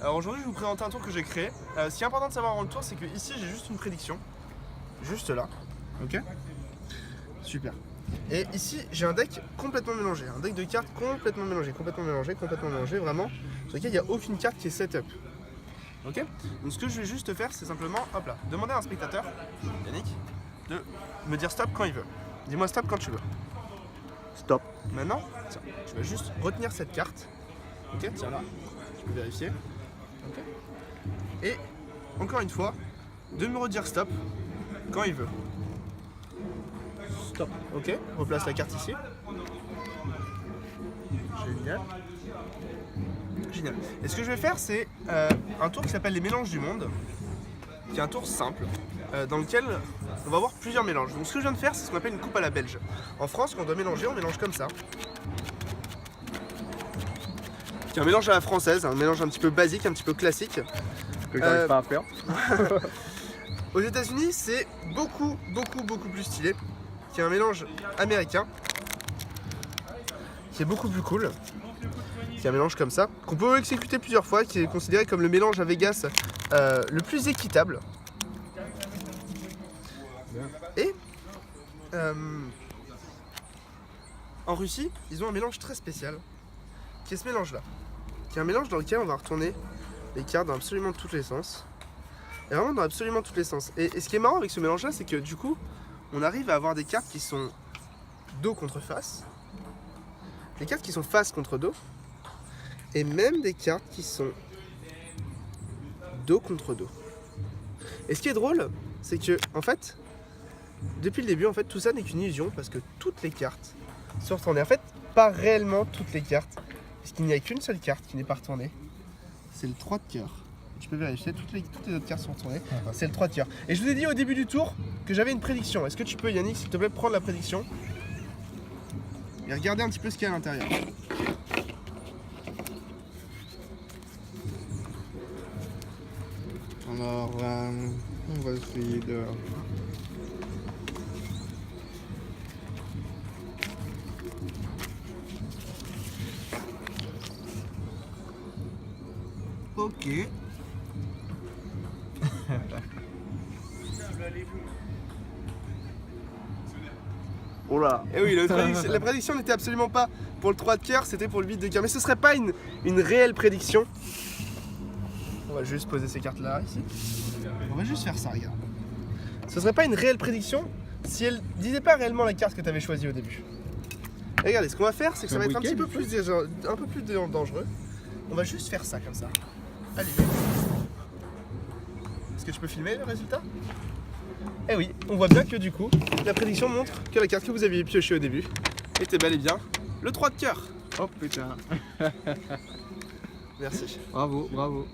Alors aujourd'hui je vais vous présenter un tour que j'ai créé. Ce qui est important de savoir avant le tour, c'est que ici j'ai juste une prédiction. Juste là. Ok. Super. Et ici j'ai un deck complètement mélangé. Un deck de cartes complètement mélangé, vraiment. Sur lequel il n'y a aucune carte qui est setup. Ok. Donc ce que je vais juste faire, c'est simplement, hop là, demander à un spectateur, Yannick, de me dire stop quand il veut. Dis-moi stop quand tu veux. Stop. Maintenant, tiens, tu vas juste retenir cette carte. Ok, tiens là, tu peux vérifier. Ok. Et encore une fois, de me redire stop quand il veut. Stop. Ok, replace la carte ici. Génial. Génial. Et ce que je vais faire, c'est un tour qui s'appelle les mélanges du monde, qui est un tour simple, dans lequel on va avoir plusieurs mélanges. Donc ce que je viens de faire, c'est ce qu'on appelle une coupe à la belge. En France, quand on doit mélanger, on mélange comme ça. Qui est un mélange à la française, un mélange un petit peu basique, un petit peu classique. Que j'arrive pas à faire. Aux États-Unis, c'est beaucoup plus stylé. Qui est un mélange américain, qui est beaucoup plus cool. Qui est un mélange comme ça, qu'on peut exécuter plusieurs fois, qui est considéré comme le mélange à Vegas le plus équitable. Et en Russie, ils ont un mélange très spécial, qui est ce mélange-là. Qui est un mélange dans lequel on va retourner les cartes dans absolument tous les sens. Et vraiment dans absolument tous les sens. Et ce qui est marrant avec ce mélange-là, c'est que du coup, on arrive à avoir des cartes qui sont dos contre face, des cartes qui sont face contre dos, et même des cartes qui sont dos contre dos. Et ce qui est drôle, c'est que en fait, depuis le début, en fait, tout ça n'est qu'une illusion parce que toutes les cartes sont retournées. En fait, pas réellement toutes les cartes, parce qu'il n'y a qu'une seule carte qui n'est pas retournée. C'est le 3 de cœur. Tu peux vérifier, toutes les autres cartes sont retournées. C'est le 3 de cœur. Et je vous ai dit au début du tour que j'avais une prédiction. Est-ce que tu peux, Yannick, s'il te plaît, prendre la prédiction et regarder un petit peu ce qu'il y a à l'intérieur. Alors, on va essayer de... Ok. Oh là. Et oui, la prédiction n'était absolument pas pour le 3 de cœur, c'était pour le 8 de cœur. Mais ce serait pas une réelle prédiction. On va juste poser ces cartes là, ici. On va juste faire ça, regarde. Ce serait pas une réelle prédiction si elle disait pas réellement la carte que tu avais choisie au début. Et regardez, ce qu'on va faire, c'est que ça va être un petit peu plus dangereux. On va juste faire ça comme ça. Allez. Est-ce que tu peux filmer le résultat? Eh oui, on voit bien que du coup, la prédiction montre que la carte que vous aviez piochée au début était bel et bien le 3 de cœur. Oh putain. Merci. Bravo, bravo.